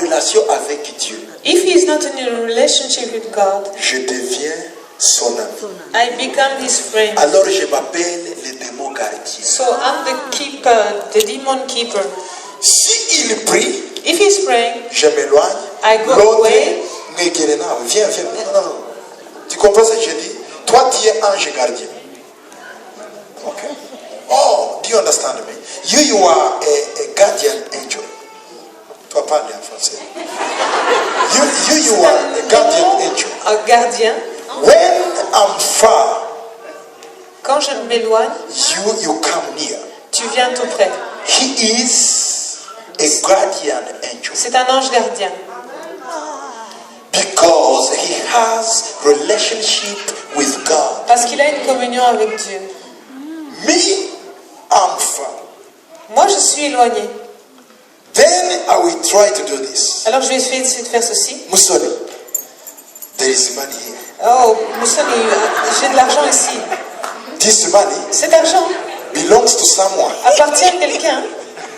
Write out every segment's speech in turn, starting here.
relation avec Dieu, If he is not in a relationship with God, je deviens son ami. I become his friend. Alors je m'appelle le démon gardien. So I'm the keeper, the demon keeper. Si il prie, If he's praying, je m'éloigne. I go L'autre, away. viens. Non. Tu comprends ce que je dis? Toi, tu es ange gardien. Okay. Oh, do you understand me? You are a guardian angel. Tu vas parler en français. You are a guardian angel. Un gardien. When I'm far, Quand je m'éloigne, you come near. tu viens tout près. He is a guardian angel. C'est un ange gardien. Because he has relationship with God. Parce qu'il a une communion avec Dieu. Me, I'm far. Moi, je suis éloigné. Then I will try to do this. Alors, je vais essayer de faire ceci. Musoni, there is money here. Oh, Moussani, j'ai de l'argent ici. This money Cet argent belongs to someone. appartient à quelqu'un.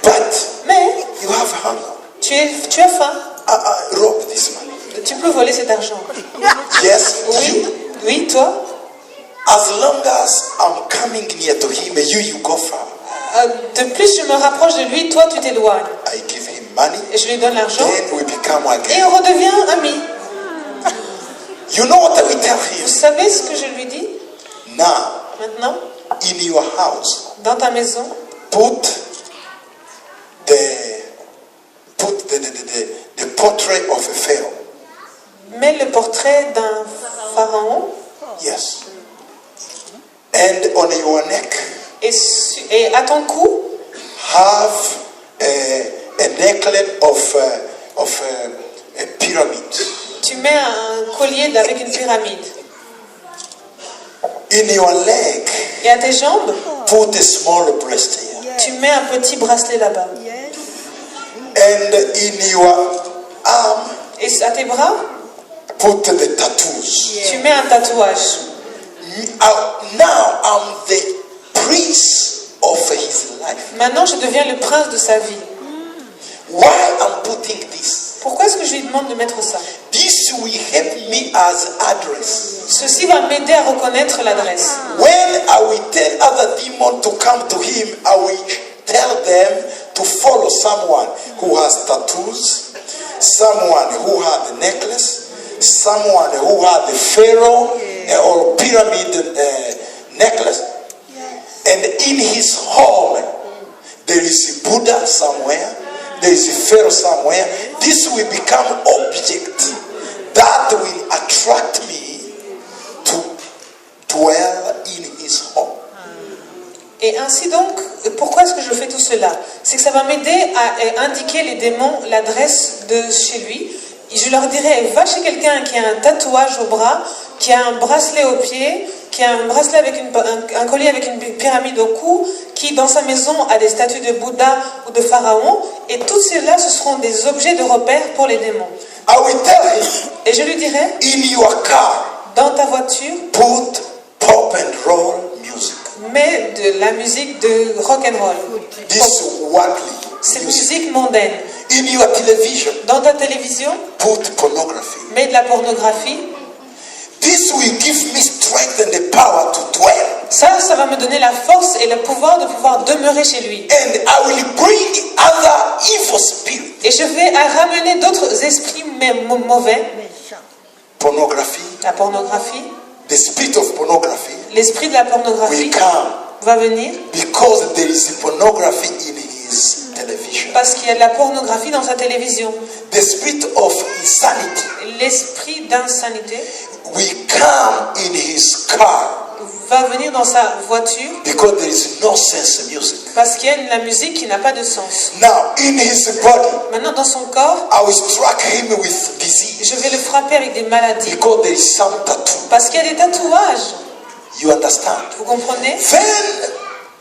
But Mais you have hunger. tu as faim. I rob this money. Tu peux voler cet argent. Yes, Oui, you. oui, toi. As long as I'm coming near to him, you go far. De plus je me rapproche de lui, toi tu t'éloignes. I give him money. Et je lui donne l'argent. Then we become Et again. on redevient amis. You know what I will tell Vous him? savez ce que je lui dis? Now, Maintenant, in your house, dans ta maison, put the portrait of a pharaoh. mets le portrait d'un pharaon Yes. And on your neck, et à ton cou, have a necklace of a pyramid. tu mets un collier avec une pyramide. In your leg, Et à tes jambes, put a small breast here. tu mets un petit bracelet là-bas. And in your arm, Et à tes bras, put the tattoos. tu mets un tatouage. Now I'm the prince of his life. Maintenant, je deviens le prince de sa vie. Why I'm putting this? Pourquoi est-ce que je lui demande de mettre ça? This will help me as address. Ceci va m'aider à reconnaître l'adresse. When I will tell other demons to come to him, I will tell them to follow someone who has tattoos, someone who has a necklace, someone who has the pharaoh or pyramid necklace. And in his home, there is a Buddha somewhere, there is a pharaoh somewhere. This will become object that will attract me to dwell in his home. Et ainsi donc, pourquoi est-ce que je fais tout cela? C'est que ça va m'aider à indiquer les démons l'adresse de chez lui. Et je leur dirai, va chez quelqu'un qui a un tatouage au bras, qui a un bracelet au pied, qui a un bracelet avec un collier avec une pyramide au cou, qui dans sa maison a des statues de Bouddha ou de Pharaon, et tout cela ce seront des objets de repère pour les démons. I will tell him, Et je lui dirai, in your car, dans ta voiture, put pop and roll music. mets de la musique de rock and roll. This worldly Cette music. musique mondaine. In your television, Dans ta télévision, put pornography. mets de la pornographie. This will give me strength and the power to dwell. Ça va me donner la force et le pouvoir de pouvoir demeurer chez lui. And I will bring other evil spirits. Et je vais ramener d'autres esprits mauvais. Pornography, La pornographie, the spirit of pornography l'esprit de la pornographie will come va venir because there is pornography in his television. parce qu'il y a de la pornographie dans sa télévision. The spirit of insanity L'esprit d'insanité will come in his car va venir dans sa voiture because there is no sense music. parce qu'il y a de la musique qui n'a pas de sens. Now, in his body, Maintenant, dans son corps, I will strike him with disease je vais le frapper avec des maladies because there is some tattoo. parce qu'il y a des tatouages. You understand? Vous comprenez? Then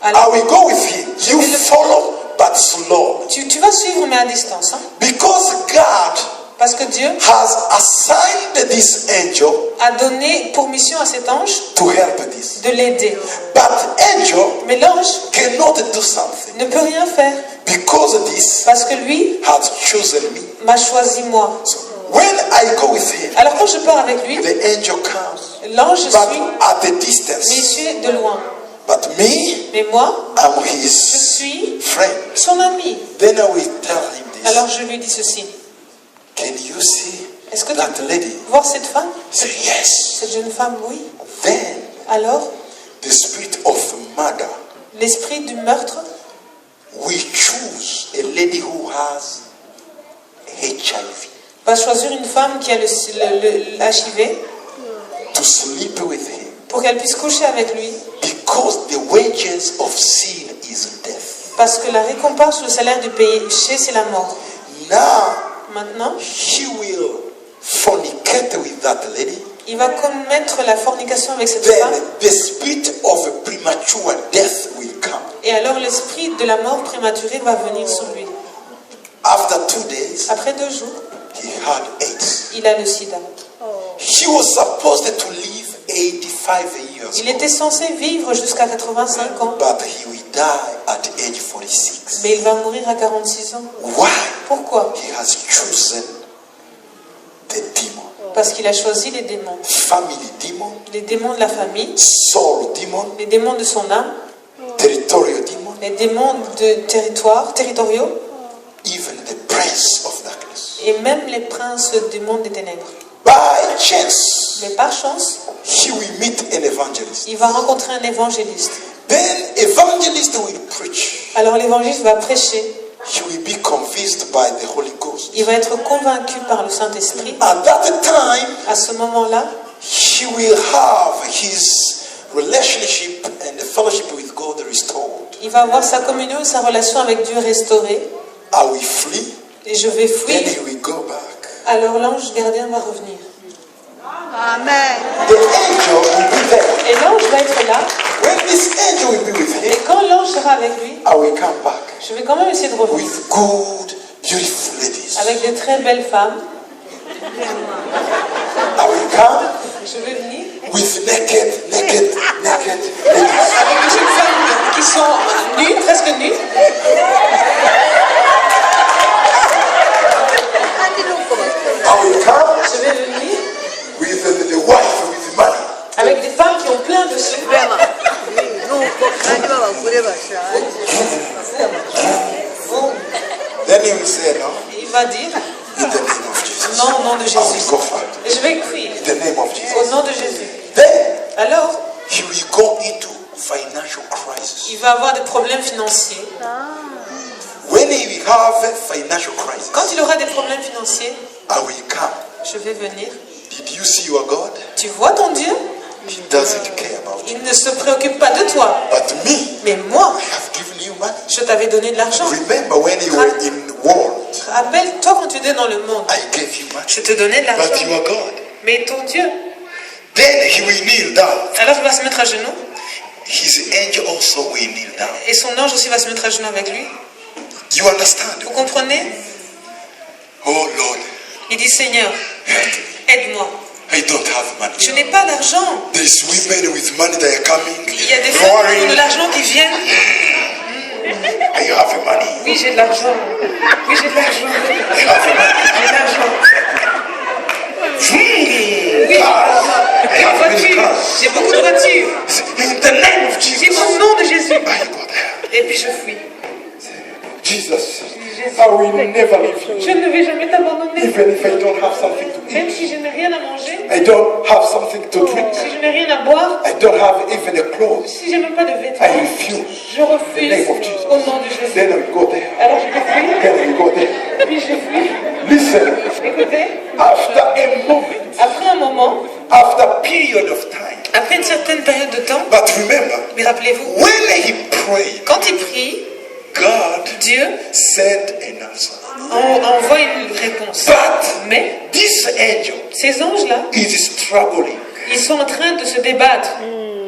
I Alors, will go with him. You follow, but slow. tu vas suivre mais à distance. Hein? Because God Parce que Dieu has assigned this angel a donné pour mission à cet ange to help this. de l'aider. But angel Mais l'ange cannot do something ne peut rien faire because this parce que lui has chosen me. m'a choisi moi. So when I go with him, Alors quand je pars avec lui, the angel comes, l'ange but suit, at a mais il distance. suit de loin. But me, Mais moi, I'm je his suis friend. son ami. Then I will tell him this. Alors je lui dis ceci. Can you see Est-ce que tu that peux lady? voir cette femme? Say yes. Cette jeune femme, oui. Then Alors, the spirit of murder l'esprit du meurtre will choose a lady who has HIV va choisir une femme qui a l'HIV to sleep with him pour qu'elle puisse coucher avec lui. because the wages of sin is death. Parce que la récompense, le salaire du péché, c'est la mort. Now Maintenant, he will fornicate with that lady. il va commettre la fornication avec cette Then femme. the spirit of premature death will come. Et alors l'esprit de la mort prématurée va venir sur lui. After 2 days, Après 2 jours, he had AIDS. il a le sida. He was supposed to live 85 years, Il était censé vivre jusqu'à 85 ans, but he will die at age 46. mais il va mourir à 46 ans. Why? Pourquoi? He has chosen the demon, Parce qu'il a choisi les démons. family demon, Les démons de la famille, soul demon, les démons de son âme, territorial demon, les démons de territoriaux, even the prince of darkness. et même les princes du monde des ténèbres. By chance, Mais par chance, he will meet an evangelist. il va rencontrer un évangéliste. Then evangelist will preach. Alors l'évangéliste va prêcher. He will be convinced by the Holy Ghost. Il va être convaincu par le Saint-Esprit. At that time, À ce moment-là, he will have his relationship and the fellowship with God restored. il va avoir sa communion et sa relation avec Dieu restaurée. I will flee, Et je vais then fuir. he will go back. Alors l'ange gardien va revenir. Amen. The angel will be there. Et l'ange va être là. When this angel will be with Et him, quand l'ange sera avec lui, I will come back je vais quand même essayer de revenir. with good, beautiful ladies. Avec de très belles femmes. I will come Je vais venir. with naked ladies. Avec des jeunes femmes qui sont nues, presque nues. I will come Je vais venir. with the wife with money. Avec des femmes qui ont plein de sous. Then he will say, no, Et il va dire, in the name of Jesus. non, au nom de I will Jésus. go far. Et je vais fuir. In the name of Au Jesus. nom de Jésus. Then Alors, he will go into financial crisis. il va avoir des problèmes financiers. When he will have a financial crisis, Quand il aura des problèmes financiers, I will come. je vais venir. Did you see your God? Tu vois ton Dieu? He doesn't care about you. Il ne se préoccupe pas de toi. But me, Mais moi, I have given you money. je t'avais donné de l'argent. Remember when you were in the world, Rappelle-toi quand tu étais dans le monde. I gave you money. Je te donnais de But l'argent. you are God. Mais ton Dieu. Then he will kneel down. Alors il va se mettre à genoux. His angel also will kneel down. Et son ange aussi va se mettre à genoux avec lui. You understand? Vous comprenez? Oh Lord, Il dit, Seigneur, help me. aide-moi. I don't have money. Je n'ai pas d'argent. There's women with money that are coming, Il y a des femmes qui ont de roaring. l'argent qui viennent. I have money. Oui, j'ai de l'argent. Oui, j'ai de l'argent. I have money. J'ai de l'argent. Oui. I Des have many voitures. cars. J'ai beaucoup de voitures. In the name of J'ai Jesus. au nom de Jésus. I go there. Et puis je fuis. Jesus, I will never leave you. Je ne vais jamais t'abandonner. Even if I don't have something to Même eat, si je n'ai rien à manger, I don't have something to drink, si je n'ai rien à boire, I don't have even a clothes, si je n'ai même pas de I vêtements, refuse. je refuse au nom de Jésus. Then I go there. Alors je vais fuir. Then I go there. Puis je fuis. Listen, Écoutez, after a moment, après un moment, after a period of time, après une certaine période de temps, but remember, mais rappelez-vous, when he prayed, quand il prie, God Dieu sent an answer. envoie une réponse. But Mais this angel ces anges-là, is struggling ils sont en train de se débattre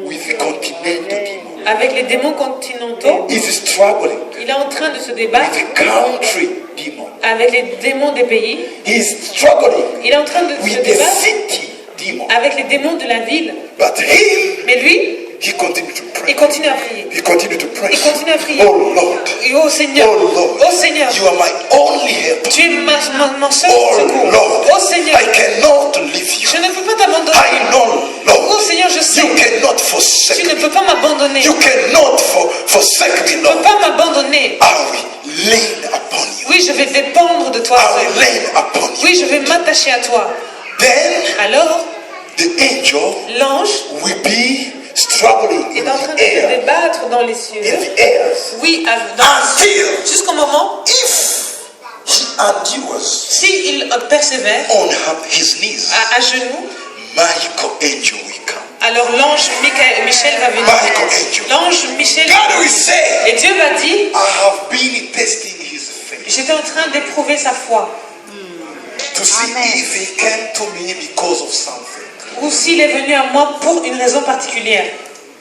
with the continental demon. avec les démons continentaux. Is struggling Il est en train de se with débattre the country demon. avec les démons des pays. He's struggling Il est en train de se with the débattre city demon. avec les démons de la ville. But him, Mais lui, he continued to pray. il continue à prier. He continued to pray. Il continue à prier. Oh Lord, Et oh Seigneur, oh Lord, oh Seigneur, you are my only help. tu es ma mon seul Oh secours. Lord, Oh Seigneur, I cannot leave you. je ne peux pas t'abandonner. I know, Oh Lord, Seigneur, je sais, you cannot tu forsake ne me. peux pas m'abandonner. You cannot forsake me, Tu ne Lord. peux pas m'abandonner. I will lean upon you. Oui, je vais dépendre de toi I will seul. lean upon you. Oui, je vais m'attacher à toi. Then Alors, the angel l'ange will be struggling est in en train the de se air, débattre dans les cieux. in the air, Oui, until jusqu'au moment, if he endures s'il persévère on his knees, à genoux, Michael angel will come. alors l'ange Michel va venir. Michael angel. L'ange Michel, God will say, et Dieu va dire, I have been testing his faith j'étais en train d'éprouver sa foi. to see if he came to me because of something. Ou s'il est venu à moi pour une raison particulière.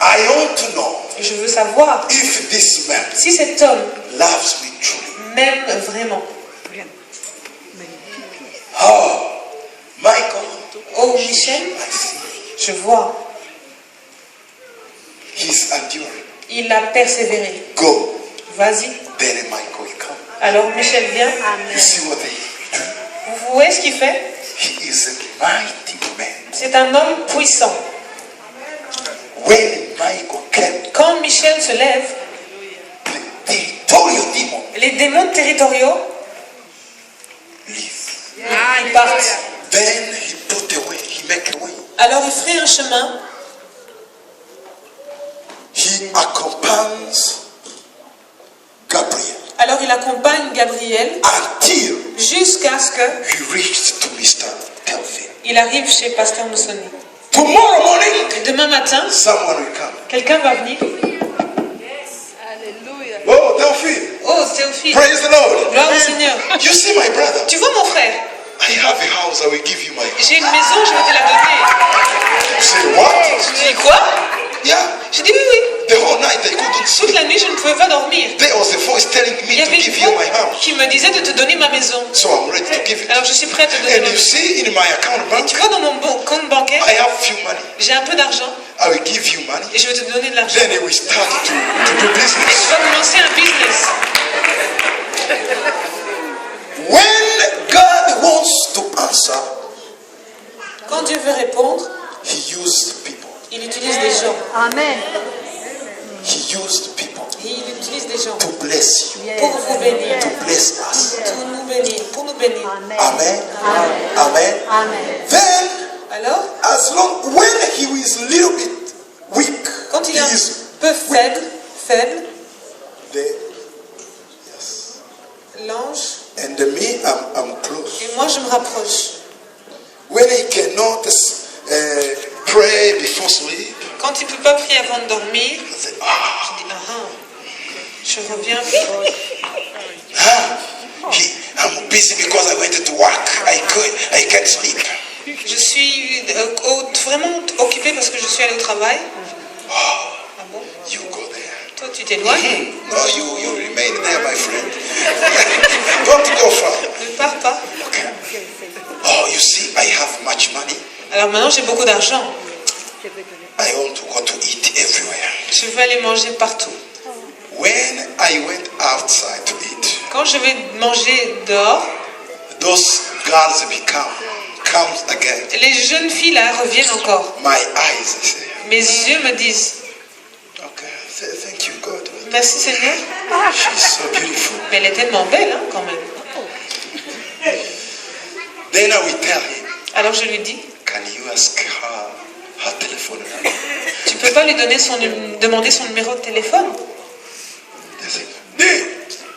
I want to know Je veux savoir if this man si cet homme loves me truly. m'aime vraiment. Oh, Michael, Oh Michel, I see. je vois, He's enduring. il a persévéré. Go. Vas-y. Then Michael will come. Alors Michel vient. You see what he do? Vous voyez ce qu'il fait? He is a mighty man. C'est un homme puissant. When Michael came, Quand Michel se lève, the territorial demon les démons territoriaux, leave. ils partent. Then he put away, he make a way. Alors il ferait un chemin. He accompanies Gabriel Alors il accompagne Gabriel until jusqu'à ce he reached to Mr. Telfin. qu'il arrive chez Pasteur Moussoni. Tomorrow morning, Et demain matin, someone will come. quelqu'un va venir. Oh, Telfin, Oh Théophile, praise the Lord. gloire au Seigneur. You see my brother? Tu vois mon frère, I have a house, I will give you my house. j'ai une maison, je vais te la donner. You say what? Je dis quoi? Yeah. Je dis oui, oui. The whole night I couldn't Toute sleep. la nuit, je ne pouvais pas dormir. There was a voice telling Il y me to avait give une you voix my house. qui me disait de te donner ma maison. So I'm ready to give it. Alors je suis prêt à te donner And ma you maison. see in my account Et bank, tu vois dans mon compte bancaire, I have few money. j'ai un peu d'argent I will give you money. et je vais te donner de l'argent. Then we start to do Et tu business. vas commencer un business. When God wants to answer, Quand Dieu veut répondre, He used people. il utilise des gens. Amen. He used people Et il utilise des gens to bless you, pour vous bénir, to bless us. pour nous bénir, pour nous bénir. Amen. Amen. Amen. Then, Alors, as long when he is a little bit weak, quand il he est un is peu faible, there. Yes. l'ange, And me, I'm close. et moi je me rapproche. When he cannot pray before sleep, Quand il ne peut pas prier avant de dormir, I say, ah, je dis je reviens. I'm busy because I went to work. I can't sleep. Je suis vraiment occupée parce que je suis allée au travail. Ah bon? You go there. Toi tu t'éloignes. No, you remain there, my friend. Don't go far. Ne pars pas. Okay. Oh, you see, I have much money. Alors maintenant j'ai beaucoup d'argent. I want to go to eat everywhere. Je veux aller manger partout. When I went outside to eat, Quand je vais manger dehors, those girls comes again. les jeunes filles là reviennent encore. My eyes say, Mes yeux me disent okay, thank you, God. merci Seigneur. She's so beautiful. Mais elle est tellement belle hein, quand même. Then I will tell him, Alors je lui dis can you ask her telephone number? tu peux pas lui donner demander son numéro de téléphone? They say, hey,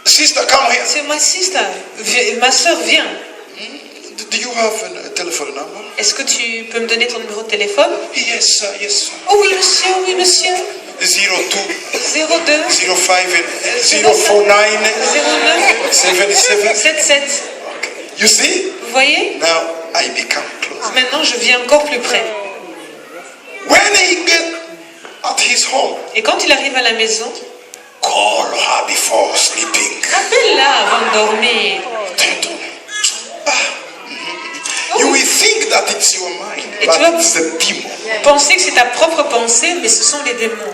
sister, come here. C'est ma sister. Ma soeur vient. Do you have a telephone number? Est-ce que tu peux me donner ton numéro de téléphone? Yes, sir, yes, sir. Oh oui monsieur, oui monsieur. 02 02 05 049 09 77. 77. You see? Vous voyez? Now I become close. Maintenant je viens encore plus près. When he get at his home, Et quand il arrive à la maison, call her before sleeping. appelle-la avant de dormir. You will think that it's your mind, Et but tu vas it's a demon. penser que c'est ta propre pensée, mais ce sont les démons.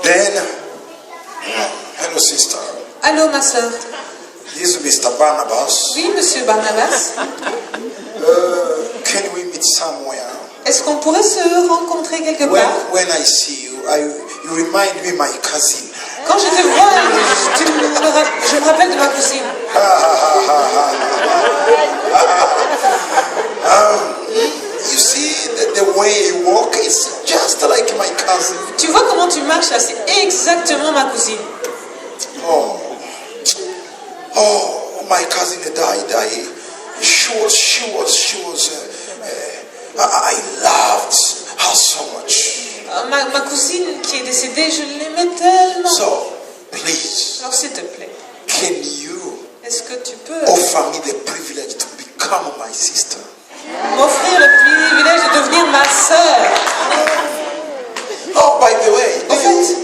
Then, hello sister, Allô ma soeur, Yes, Mr. Barnabas. Oui, monsieur Barnabas. Can we meet somewhere? Est-ce qu'on pourrait se rencontrer quelque part? When I see you, you remind me my cousin. Quand je te vois, je me rappelle de ma cousine. You see the way you walk, it's just like my cousin. Tu vois comment tu marches là, c'est exactement ma cousine. Oh, my cousin died. I loved her so much. Ma cousine qui est décédée, je l'aimais tellement. So, please, Alors s'il te plaît, can you est-ce que tu peux offer me the privilege to become my sister? m'offrir le privilège de devenir ma sœur? Oh, by the way, En fait,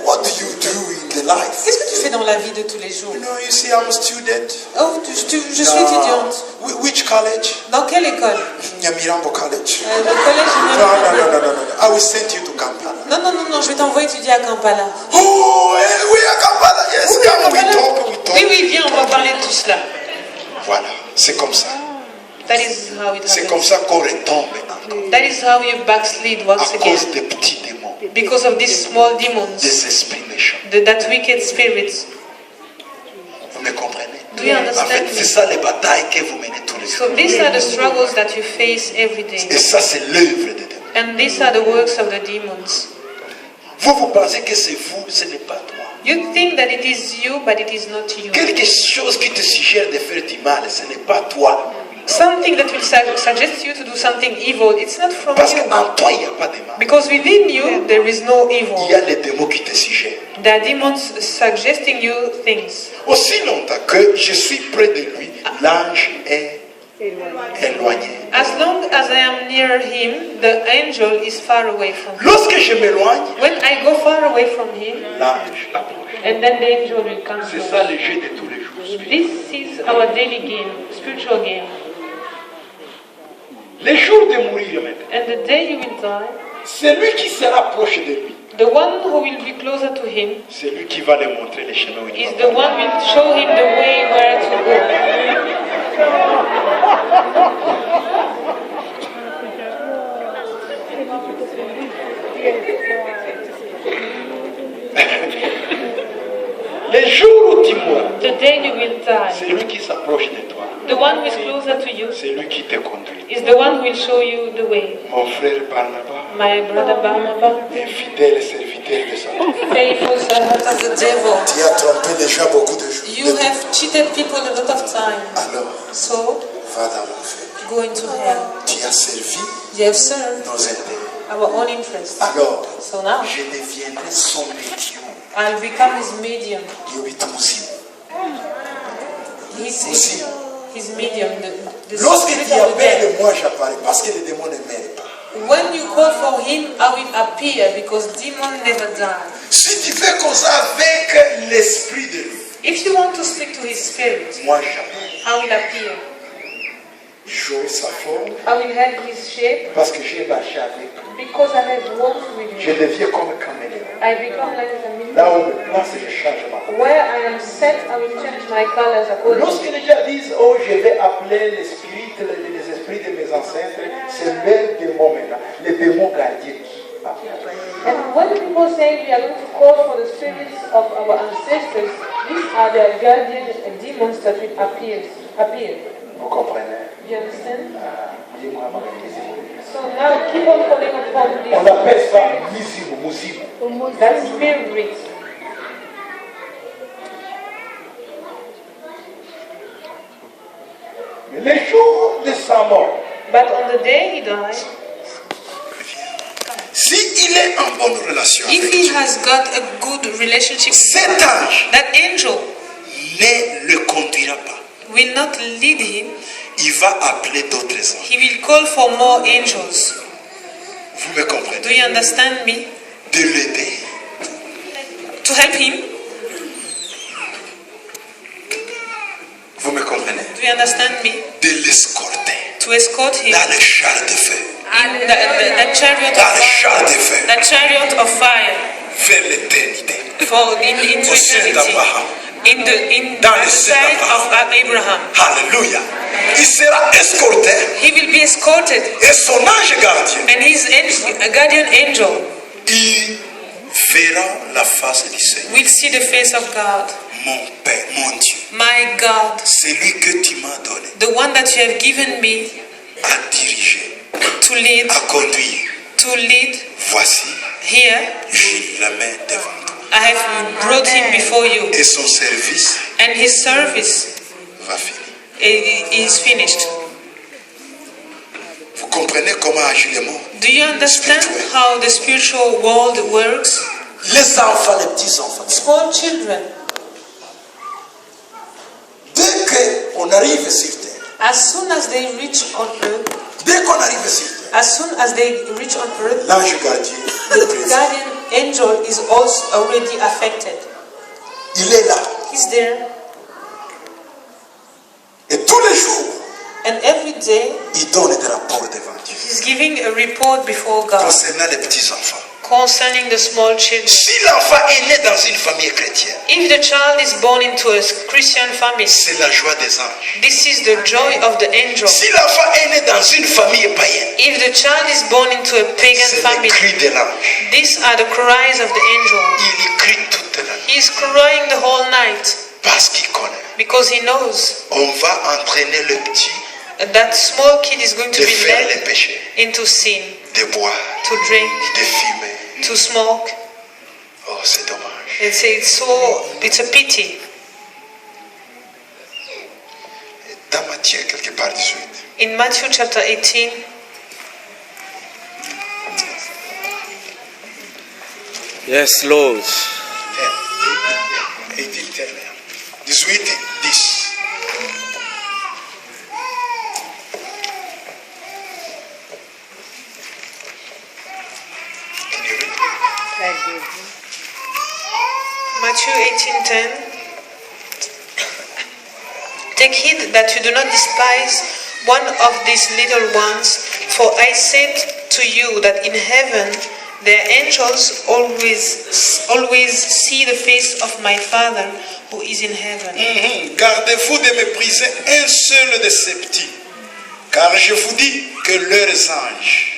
what do you do in the life? qu'est-ce que tu fais dans la vie de tous les jours? You see, I'm a student. Oh, je suis étudiante. Which college? Dans quelle école? Nyamirambo College. Le collège. No. I will send you to Kampala. Non, je vais t'envoyer étudier à Kampala. Oh, we are Kampala. Yes, come, we talk. Oui, viens, on va parler de tout cela. Voilà, c'est comme ça. That is how it C'est comme happens. ça qu'on retombe encore. That is how you backslid once À again. cause des petits démons, Because of these small demons, des esprits méchants. that wicked spirits. Vous me comprenez? Do you En fait, understand c'est me? ça les batailles que vous menez tous les jours. So these are the struggles that you face every day. Et ça, c'est l'œuvre de Dieu. And these are the works of the demons. Vous pensez que c'est vous, ce n'est pas toi. You think that it is you, but it is not you. Quelque chose qui te suggère de faire du mal, ce n'est pas toi. Something that will suggest you to do something evil, it's not from Parce you. qu'en toi, il n'y a pas de mal. Because within you, there is no Il evil. y a les démons qui te suggèrent. There are demons suggesting you things. Aussi longtemps que je suis près de lui, l'ange est éloigné. As long as I am near him, the angel is far away from him. Lorsque je m'éloigne, When I go far away from him, l'ange approche. and then the angel will come C'est close. ça le jeu de tous les jours. This is our daily game, spiritual game. Les jours de mourir maintenant, And the day you will die, celui qui sera proche de lui, the one who will be closer to him c'est lui qui va lui montrer les chemins où il is va. the one who will show him the way where to go. Les jours où tu mourras, The day you will die, c'est lui qui s'approche de toi, the one who is closer to you c'est lui qui te conduit. is the one who will show you the way. Mon frère Barnabas, My brother Barnabas, un fidèle serviteur de Satan. faithful servant of the devil. Tu as trompé déjà beaucoup de jours. You have cheated people a lot of time. Alors, So, va dans l'enfer. go into hell. Tu as servi You have served nos intérêts. our own interests. Alors, So now, je deviendrai son médium. I'll become his medium. His medium, the Lorsque spirit tu of the appelles, dead. moi j'apparais parce que les démons ne meurent pas. When you call for him, I will appear because demons never die. Si tu fais comme ça avec l'esprit de lui, If you want to speak to his spirit, moi j'apparais. I will appear. J'aurai sa forme I will have his shape parce que j'ai marché avec lui. because I have walked with Je him. deviens comme un caméléon. I become like a chameleon. Là où me place, je change ma forme. Where I am set, I will change my colors according. Lorsque les gens disent, oh, je vais appeler l'esprit, les esprits de mes ancêtres, c'est leurs démons maintenant, les démons gardiens. And when people say we are going to call for the spirits of our ancestors, these are their guardian demons that will appear. Vous comprenez? You understand? Dis-moi, ma belle. So now keep on calling upon On this. appelle ça musique. That spirit. Mais les jours de sa mort, But on the day he died, s'il est en bonne relation if avec he Dieu, has got a good relationship with cet God, ange that angel ne le conduira pas. will not lead him. Il va appeler d'autres anges. He will call for more angels. Vous me Do comprenez? you understand me? De l'aider. To help him. Vous me comprenez? Do you understand me? De l'escorter To escort him dans le char de feu. in the chariot Dans le of char de feu. the chariot of fire Vers l'éternité. for into Au sein eternity d'Abraham. in the Dans le sight of Abraham. Alléluia. Il sera escorté He will be escorted, et son ange gardien, and his guardian angel il verra la face du Seigneur. will see the face of God. Mon Père, mon Dieu, My God, celui que tu m'as donné the one that you have given me à diriger, to lead, à conduire. Voici, here, je le mets devant toi. I have brought him before you, Et son service and his service va finir. is finished. Vous comprenez comment agit le monde? Do you understand how the spiritual world works? Les enfants, les petits enfants. Small children, Dès qu'on arrive sur terre, as soon as they reach on earth, dès qu'on arrive sur terre, as soon as they reach on earth, l'ange gardien est the présent. guardian angel is also already affected. Il est là. He's there, Et tous les jours, and every day il donne des rapports devant Dieu. he's giving a report before God Concernant les petits enfants. concerning the small children. Si l'enfant est né dans une famille chrétienne, If the child is born into a Christian family, c'est la joie des anges. this is the joy of the angel. Si l'enfant est né dans une famille païenne, If the child is born into a pagan c'est family, le cri de l'ange. these are the cries of the angel. Il crie toute la nuit He is crying the whole night parce qu'il connaît. because he knows On va entraîner le petit that small kid is going to de be faire les led péchés, into sin, de boire, to drink, de fumer. to smoke. Oh, c'est dommage. It's a pity. Dans Matthieu, quelque part 18. In Matthew chapter 18, Yes, Lord. 18, 10. Can you read? Matthew 18:10. Take heed that you do not despise one of these little ones, for I said to you that in heaven their angels always see the face of my Father who is in heaven. Gardez-vous de mépriser un seul de ces petits, car je vous dis que leurs anges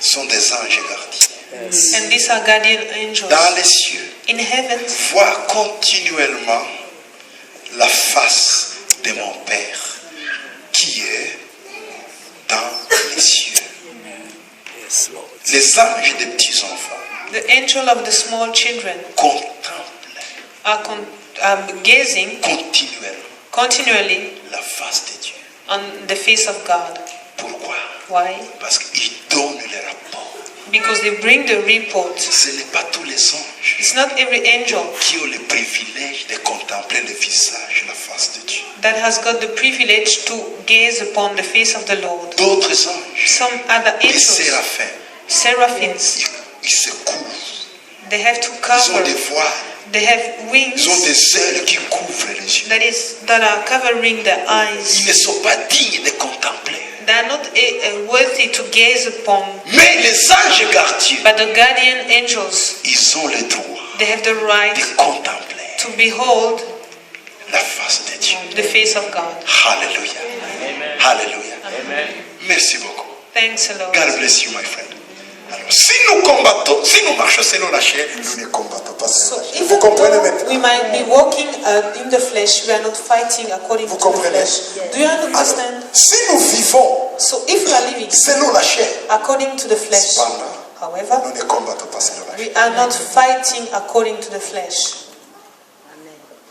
sont des anges gardiens. And these are guardian angels Dans les cieux, in heaven, vois continuellement la face de mon Père qui est dans les cieux. Yes, Lord. Les anges des petits enfants the angel of the small children contemplent are gazing continually la face de Dieu. on the face of God. Pourquoi? Why? Parce qu'ils donnent le rapport. Because they bring the report. Ce n'est pas tous les anges It's not every angel qui ont le privilège de contempler le visage, la face de Dieu. that has got the privilege to gaze upon the face of the Lord. D'autres anges, Some other les angels, séraphins, seraphims, ils se couvrent. they have to Ils ont cover, des voiles, they have ils ont wings des ailes qui couvrent les yeux. that are covering their Ils eyes. ne sont pas dignes de contempler. They are not worthy to gaze upon, Mais les anges gardiens, but the guardian angels, ils ont le droit they have the right de contempler to behold la face de Dieu. the face of God. Alléluia. Alléluia. Merci beaucoup. Thanks a lot. God bless you, my friend. Alors, si nous combattons, si nous marchons selon la chair, nous ne combattons pas So selon la chair. even Vous comprenez though maintenant? we might be walking in the flesh, we are not fighting according Vous to the comprenez? flesh. Do you understand? Alors, si nous vivons So if we are living selon la chair, according to the flesh, cependant, however, nous ne combattons pas selon la chair. we are not fighting according to the flesh.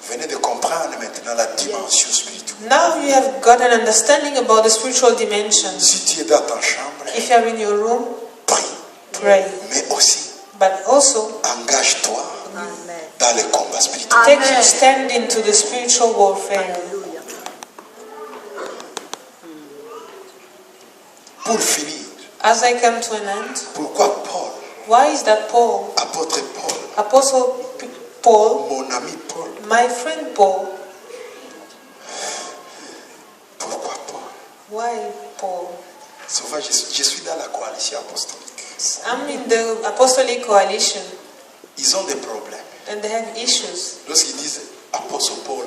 Vous venez de comprendre maintenant la dimension spirituelle. Now you have got an understanding about the spiritual dimensions. Si tu es dans ta chambre, If you are in your room, prie. pray. Mais aussi, But also engage-toi dans le combat spirituel. take stand into the spiritual warfare. Pour finir, As I come to an end, pourquoi Paul, why is that Paul, apôtre Paul, Apostle Paul, mon ami Paul, my friend Paul, pourquoi Paul? why Paul? Souvent, je suis dans la coalition apostolique. I'm in the apostolic coalition Ils ont des problèmes. and they have issues. Lorsqu'ils disent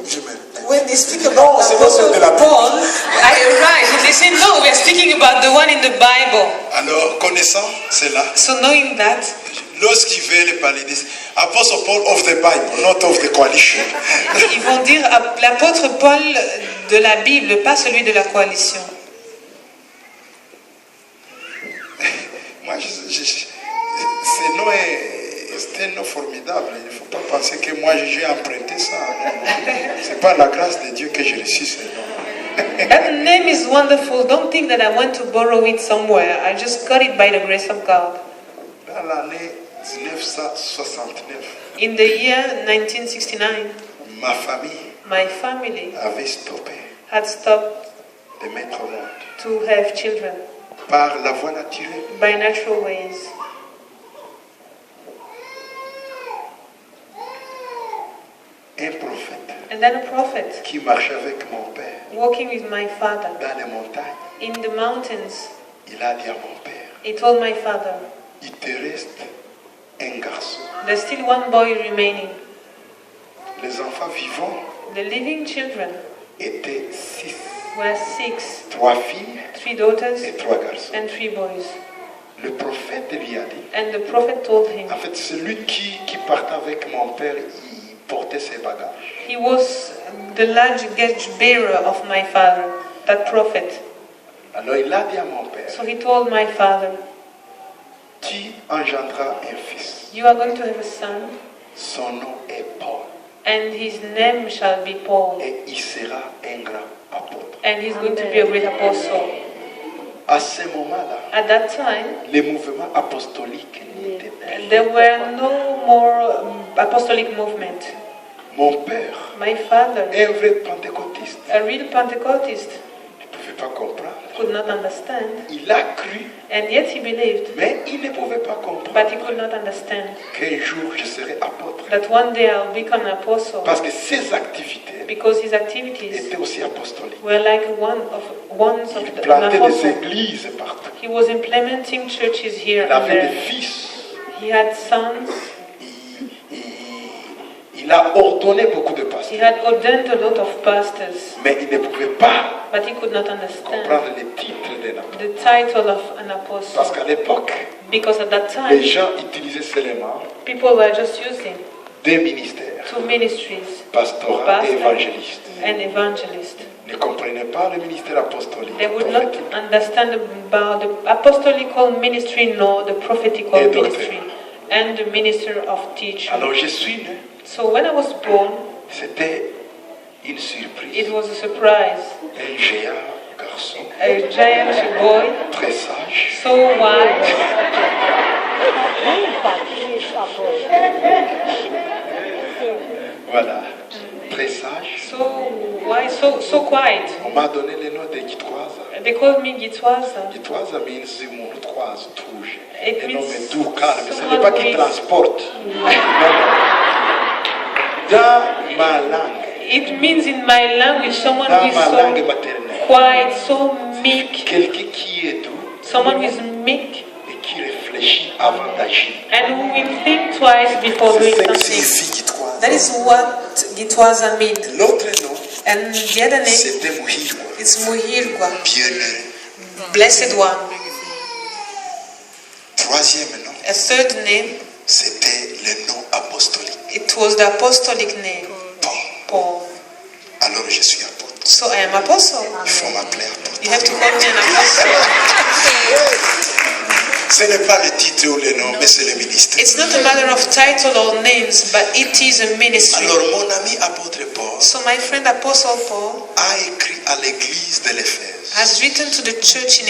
je me répète. When they speak Non, about c'est pas celle de la Bible. Paul, I arrive and they say, no, we are speaking about the one in the Bible. Alors, connaissant cela, So knowing that, lorsqu'ils veulent parler des Apostle Paul of the Bible, not of the coalition. ils vont dire l'apôtre Paul de la Bible, pas celui de la coalition. Moi, c'est un nom formidable. Il ne faut pas penser que moi, j'ai emprunté ça. C'est par la grâce de Dieu que j'ai reçu ce nom. That name is wonderful. Don't think that I went to borrow it somewhere. I just got it by the grace of God. Dans l'année 1969, In the year 1969, ma famille my family avait stoppé had stopped de mettre au monde to have children par la voie naturelle. by natural ways. Un prophète And then a prophet, qui marchait avec mon père walking with my father dans les montagnes, in the mountains, il a dit à mon père, he told my father, il te reste un garçon. there's still one boy remaining. Les enfants vivants The living children étaient 6, were 6, 3 filles 3 daughters et 3 garçons. and 3 boys. Le prophète lui a dit, And the prophet told him, en fait, celui qui partait avec mon père, il portait ses bagages. he was the luggage bearer of my father, that prophet. Alors il a dit à mon père, So he told my father, tu engendras un fils. you are going to have a son, Son nom est Paul. and his name shall be Paul, Et il sera un grand apôtre. and he's going to be a great apostle. À ce moment-là, At that time, les mouvements apostoliques n'étaient plus. there were no more apostolic movement. Mon père, My father, un vrai pentecôtiste, a real Pentecostist, ne pouvait pas comprendre. could not understand, Il a cru, and yet he believed, mais il ne pouvait pas comprendre but he could not understand qu'un jour je serai apôtre. that one day I'll become an apostle, Parce que ses activités because his activities étaient aussi apostoliques. were like ones of Il an plantait des apostle. églises partout. He was implementing churches here Il and avait des there. fils. He had sons. Il a ordonné beaucoup de He pasteurs. had ordained a lot of pastors, Mais il ne pouvait pas but he could not understand comprendre les titres d'un apôtre. the title of an Parce apostle, qu'à l'époque, because at that les time gens utilisaient seulement people were just using des ministères, 2 ministries, pastorat et pastor évangéliste. and evangelist. Ils ne comprenaient pas le ministère apostolique. They would not prophétique. understand about the apostolical ministry nor the prophetical Et docteur. ministry and the minister of teaching. Alors je suis né, So when I was born, c'était une surprise. it was a surprise. Un géant garçon, A giant boy, très sage, so wise, voilà, très sage. so wise, so quiet. On m'a donné le nom de Gitwaza. They called me Gitwaza. Gitwaza means Murutwaza, touche. It Un homme means doux, calme. Ce n'est someone pas qui who is- transporte. Dans ma langue, It means in my language someone dans who is ma langue so maternelle, quiet, so meek, quelqu'un qui est doux someone who is meek et qui réfléchit avant d'agir. and who will think twice before C'est doing ce que something. signifie Gitwaza. That is what Gitwaza means. L'autre nom, And the other name c'était Muhirwa, is Muhirwa, bien-aimé. blessed one. Troisième nom, A third name, c'était le nom apostolique, it was the apostolic name, Paul. Paul. Alors je suis apôtre. So I am apostle. Il faut m'appeler apôtre. You have to call me an apostle. Ce n'est pas le titre ou le nom, mais c'est le ministère. It's not a matter of title or names, but it is a ministry. Alors mon ami apôtre Paul So my friend Apostle Paul a écrit à l'église de l'Éphèse. has written to the church in